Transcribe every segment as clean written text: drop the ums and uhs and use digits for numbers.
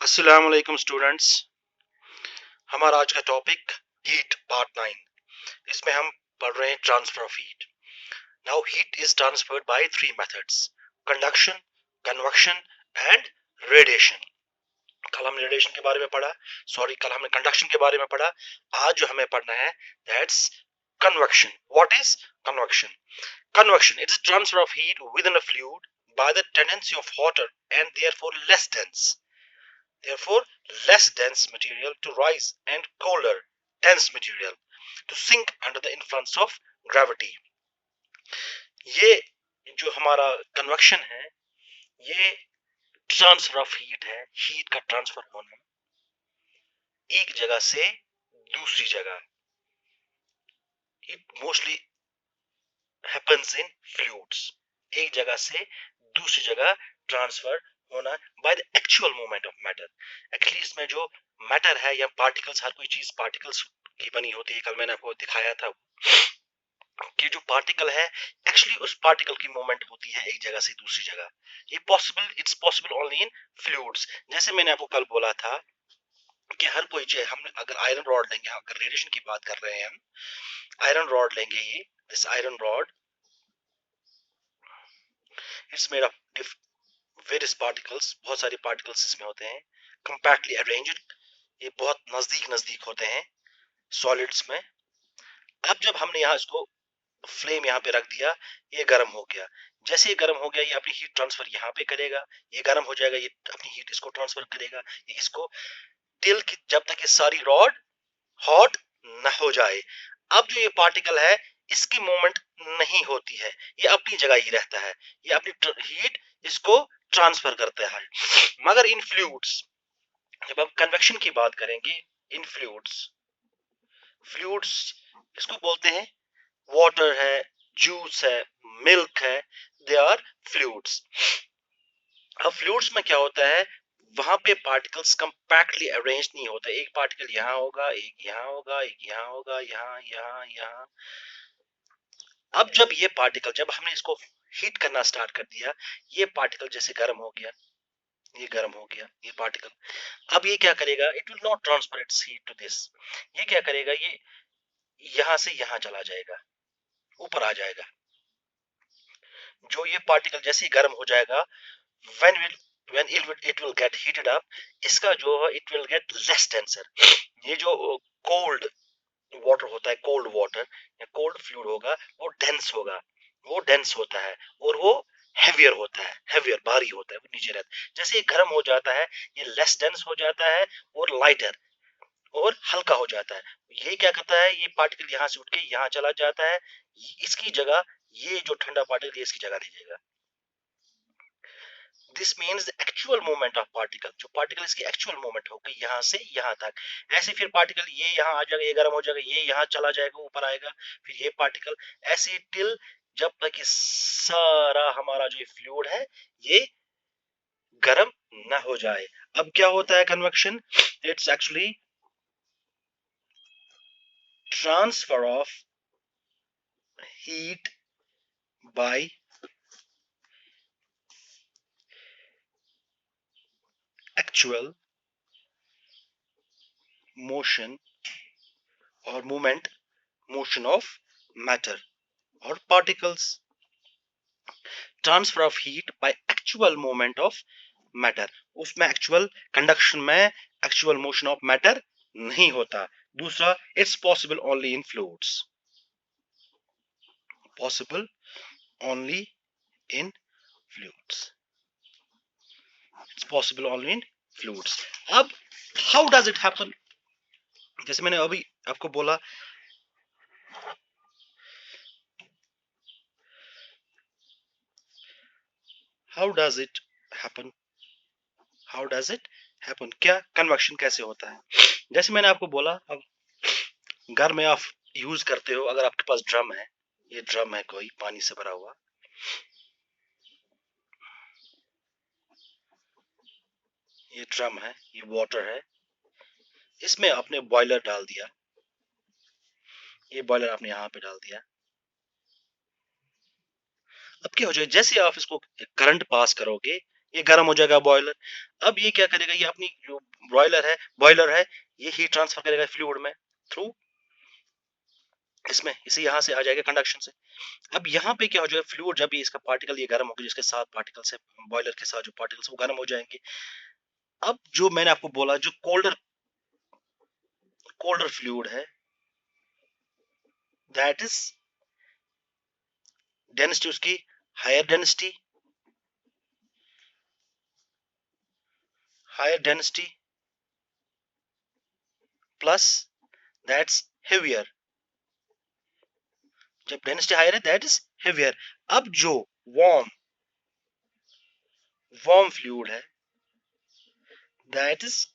अस्सलाम वालेकुम स्टूडेंट्स। हमारा आज का टॉपिक हीट पार्ट 9। इसमें हम पढ़ रहे हैं transfer of heat. Now heat is transferred by three methods: conduction, convection and radiation. कल हमने रेडिएशन के बारे में पढ़ा, कल हमने कंडक्शन के बारे में पढ़ा। आज जो हमें पढ़ना है that's convection. What is convection? Convection, it is transfer of heat within a fluid by the tendency of hotter and therefore less dense material to rise and colder dense material to sink under the influence of gravity. ये जो हमारा convection है, ये transfer of heat है। Heat का transfer होना एक जगह से दूसरी जगह। It mostly happens in fluids. एक जगह से दूसरी जगह ट्रांसफर होना by the actual movement of matter. Actually इसमें जो मैटर है या पार्टिकल्स, हर कोई चीज पार्टिकल्स की बनी होती है। कल मैंने आपको दिखाया था कि जो पार्टिकल है एक्चुअली उस पार्टिकल की मूवमेंट होती है एक जगह से दूसरी जगह। ये it's possible only in fluids. जैसे मैंने आपको कल बोला था कि हर कोई चीज, हम अगर आयरन रॉड लेंगे, अगर रेडिएशन की बात कर रहे हैं, हम आयरन रॉड लेंगे, ये this iron rod, it's made of various particles. बहुत सारे पार्टिकल्स इसमें होते हैं, कंपैक्टली अरेंज्ड। ये बहुत नजदीक होते हैं सॉलिड्स में। अब जब हमने यहाँ इसको फ्लेम यहाँ पे रख दिया, ये गर्म हो गया। जैसे ये गर्म हो गया, ये अपनी हीट ट्रांसफर यहाँ पे करेगा। ये गर्म हो जाएगा, ये अपनी हीट इसको ट्रांसफर करेगा, ये इसको, टिल कि जब तक ये सारी रॉड हॉट न हो जाए। अब जो ये पार्टिकल है, इसकी मूवमेंट नहीं होती है, ये अपनी जगह ही रहता है। ये अपनी हीट इसको ट्रांसफर करता है। मगर इन फ्लूइड्स, जब हम कन्वेक्शन की बात करेंगे, इन फ्लूइड्स इसको बोलते हैं वाटर है, जूस है, मिल्क है, दे आर फ्लूइड्स। अब फ्लूइड्स में क्या होता है, वहां पे पार्टिकल्स कंपैक्टली अरेंज नहीं होते। एक पार्टिकल यहाँ होगा, एक यहाँ होगा, एक यहाँ होगा, यहाँ यहाँ यहाँ। अब जब ये पार्टिकल, जब हमने इसको हीट करना स्टार्ट कर दिया, ये पार्टिकल जैसे गर्म हो गया, ये गर्म हो गया, ये पार्टिकल। अब ये क्या करेगा, it will not transfer its heat to this. ये क्या करेगा, ये यहां से यहां चला जाएगा, ऊपर आ जाएगा। जो ये पार्टिकल जैसे ही गर्म हो जाएगा, when it will get heated up, इसका जो है it will get less denser। ये जो cold वाटर होता है, कोल्ड वाटर या कोल्ड फ्लूइड होगा, वो डेंस होगा, वो डेंस होता है और वो हेवियर होता है, हेवियर भारी होता है, वो नीचे रहता है। जैसे ये गर्म हो जाता है, ये लेस डेंस हो जाता है और लाइटर और हल्का हो जाता है। ये क्या करता है, ये पार्टिकल यहाँ से उठ के यहाँ चला जाता है, इसकी जगह ये जो ठंडा पार्टिकल ये इसकी जगह ले जाएगा। This means the actual movement of particle. जो पार्टिकल इसकी एक्चुअल मूवमेंट होगी यहाँ से यहाँ तक। ऐसे फिर पार्टिकल ये यहाँ आ जाएगा, ये गर्म हो जाएगा, ये यहाँ चला जाएगा, ऊपर आएगा, फिर ये पार्टिकल ऐसे टिल जब तक कि सारा हमारा जो फ्लूइड है ये गर्म ना हो जाए। अब क्या होता है convection? It's actually transfer of heat by actual motion और मोशन ऑफ मैटर और particles. Transfer of heat by actual movement of matter. उसमें एक्चुअल कंडक्शन में एक्चुअल मोशन ऑफ मैटर नहीं होता। दूसरा, it's possible only in fluids, possible only in fluids, it's possible only in fluids. अब how does it happen? जैसे मैंने अभी आपको बोला, how does it happen, how does it happen, क्या कन्वेक्शन कैसे होता है? जैसे मैंने आपको बोला, अब घर में आप यूज करते हो, अगर आपके पास ड्रम है, ये ड्रम है कोई पानी से भरा हुआ, ये ड्रम है, ये वाटर है, इसमें आपने बॉयलर डाल दिया, ये बॉयलर आपने यहाँ पे डाल दिया। अब क्या हो जाए, जैसे आप इसको करंट पास करोगे, ये गर्म हो जाएगा बॉयलर। अब ये क्या करेगा, ये अपनी जो बॉयलर है ये हीट ट्रांसफर करेगा फ्लूइड में थ्रू इसमें, इसे यहाँ से आ जाएगा कंडक्शन से। अब यहाँ पे क्या हो जाएगा, फ्लूइड जब भी इसका पार्टिकल ये गर्म होगा, जिसके साथ पार्टिकल्स है बॉयलर के साथ जो पार्टिकल्स वो गर्म हो जाएंगे। अब जो मैंने आपको बोला जो कोल्डर फ्लूइड है, दैट इज डेंसिटी उसकी higher density plus that's heavier. जब डेंसिटी हायर है दैट इज हेवियर। अब जो वार्म फ्लूइड है that is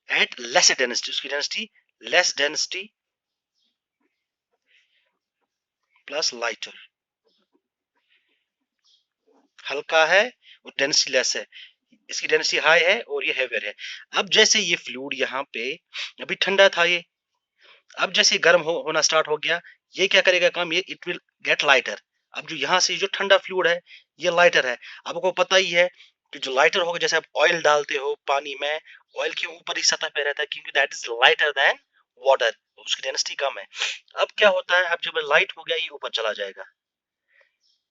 at less density, उसकी density less density plus lighter, हल्का है और डेंसिटी लेस है, इसकी डेंसिटी हाई है और ये हेवियर है। अब जैसे ये फ्लूइड यहाँ पे अभी ठंडा था ये, अब जैसे गर्म होना स्टार्ट हो गया, ये क्या करेगा काम, ये इट विल गेट लाइटर। अब जो यहाँ से जो ठंडा फ्लूइड है ये लाइटर है। आपको पता ही है कि जो लाइटर होगा, जैसे आप ऑयल डालते हो पानी में, ऑयल के ऊपर ही सतह पे रहता है क्योंकि that is lighter than water, उसकी डेंसिटी कम है। अब क्या होता है, अब जब लाइट हो गया ये ऊपर चला जाएगा,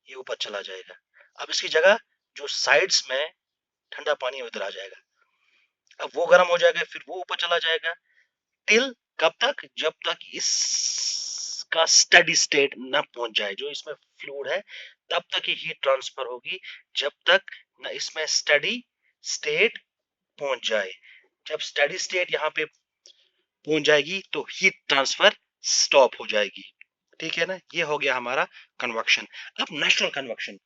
ये ऊपर चला जाएगा। अब इसकी जगह जो साइड्स में ठंडा पानी उधर आ जाएगा, अब वो गर्म हो जाएगा, फिर वो ऊपर चला जाएगा टिल कब तक, जब तक इसका स्टेडी स्टेट न पहुंच जाए, जो इसमें फ्लूइड है तब तक ही हीट ट्रांसफर होगी, जब तक न इसमें स्टेडी स्टेट पहुंच जाए। जब स्टेडी स्टेट यहाँ पे पहुंच जाएगी तो हीट ट्रांसफर स्टॉप हो जाएगी। ठीक है ना, ये हो गया हमारा कन्वक्शन। अब नेचुरल कन्वक्शन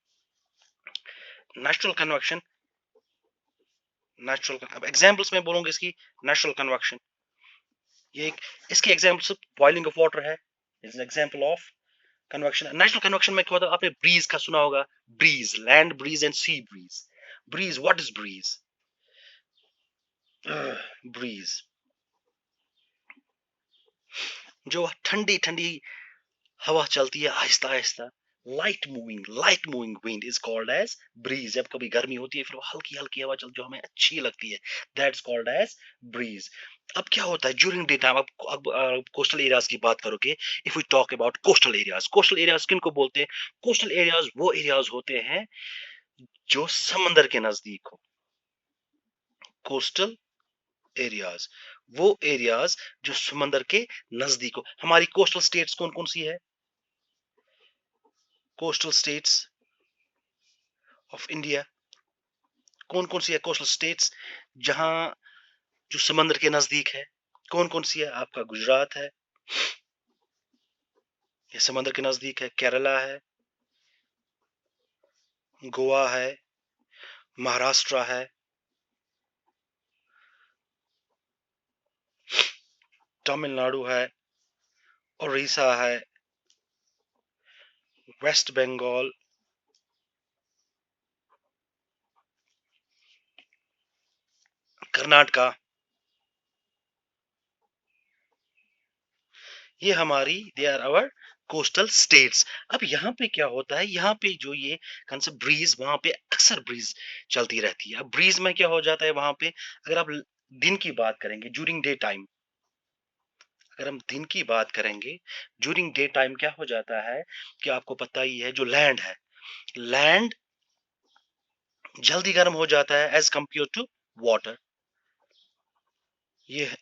अब एग्जांपल्स में बोलूंगा इसकी। नेचुरल कन्वक्शन ये एक, इसकी एग्जांपल बॉइलिंग ऑफ वाटर है, is an example of convection. Natural convection में क्या होता है, आपने ब्रीज का सुना होगा, breeze, land breeze and sea breeze. Breeze, what is breeze? Breeze जो ठंडी ठंडी हवा चलती है आहिस्ता आहिस्ता, light moving wind is called as breeze. जब कभी गर्मी होती है फिर वो हल्की हल्की हवा चलती जो हमें अच्छी लगती है, दैट्स कॉल्ड एज ब्रीज। अब क्या होता है ड्यूरिंग डे टाइम, अब कोस्टल एरियाज की बात करोगे, if we talk about coastal areas किन को बोलते हैं? कोस्टल एरियाज वो एरियाज होते हैं जो समंदर के नजदीक हो। कोस्टल एरियाज वो एरियाज जो समंदर के नजदीक हो। हमारी कोस्टल स्टेट्स कौन कौन सी है? कोस्टल स्टेट्स ऑफ इंडिया कौन कौन सी है? कोस्टल स्टेट्स जहां जो समंदर के नजदीक है, कौन कौन सी है? आपका गुजरात है, ये समंदर के नजदीक है। केरला है, गोवा है, महाराष्ट्र है, तमिलनाडु है, उड़ीसा है, वेस्ट बंगाल, कर्नाटका। ये हमारी they are our coastal states. अब यहाँ पे क्या होता है, यहाँ पे जो ये कंसेप्ट ब्रीज, वहां पे अक्सर ब्रीज चलती रहती है। अब ब्रीज में क्या हो जाता है वहां पे, अगर आप दिन की बात करेंगे ड्यूरिंग डे टाइम, अगर हम दिन की बात करेंगे ड्यूरिंग डे टाइम क्या हो जाता है कि आपको पता ही है, जो लैंड है, लैंड जल्दी गर्म हो जाता है एज कंपेयर टू वाटर। ये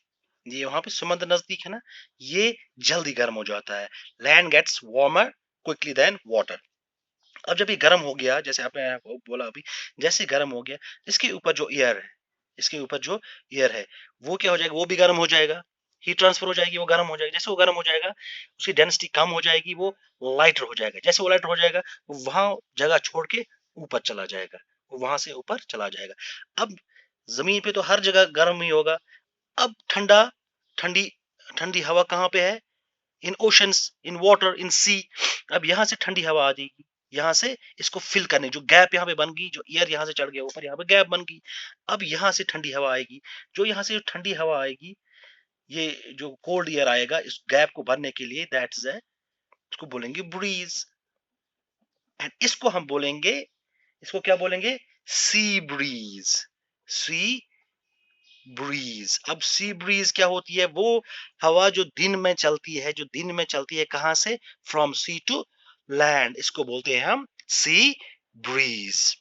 ये वहां पे समुद्र नजदीक है ना, ये जल्दी गर्म हो जाता है। Land gets warmer quickly than water. अब जब ये गर्म हो गया, जैसे आपने बोला अभी, जैसे गर्म हो गया, इसके ऊपर जो एयर है, इसके ऊपर जो एयर है वो क्या हो जाएगा, वो भी गर्म हो जाएगा, हीट ट्रांसफर हो जाएगी, वो गर्म हो जाएगी। जैसे वो गर्म हो जाएगा उसकी डेंसिटी कम हो जाएगी, वो लाइटर हो जाएगा। जैसे वो लाइटर हो जाएगा वहां जगह छोड़ के ऊपर चला जाएगा, वो वहां से ऊपर चला जाएगा। अब जमीन पे तो हर जगह गर्म ही होगा। अब ठंडी ठंडी हवा कहाँ पे है? इन ओशंस, इन वाटर, इन सी। अब यहाँ से ठंडी हवा आ जाएगी, यहाँ से इसको फिल करने, जो गैप यहाँ पे बन गई, जो एयर यहाँ से चढ़ गया ऊपर, यहाँ पे गैप बन गई। अब यहाँ से ठंडी हवा आएगी, जो यहाँ से ठंडी हवा आएगी, ये जो कोल्ड एयर आएगा इस गैप को भरने के लिए, दैट इज इसको बोलेंगे ब्रीज। एंड इसको हम बोलेंगे, इसको क्या बोलेंगे? Sea breeze, sea breeze. अब सी ब्रीज क्या होती है? वो हवा जो दिन में चलती है, जो दिन में चलती है कहां से? फ्रॉम सी टू लैंड, इसको बोलते हैं हम सी ब्रीज।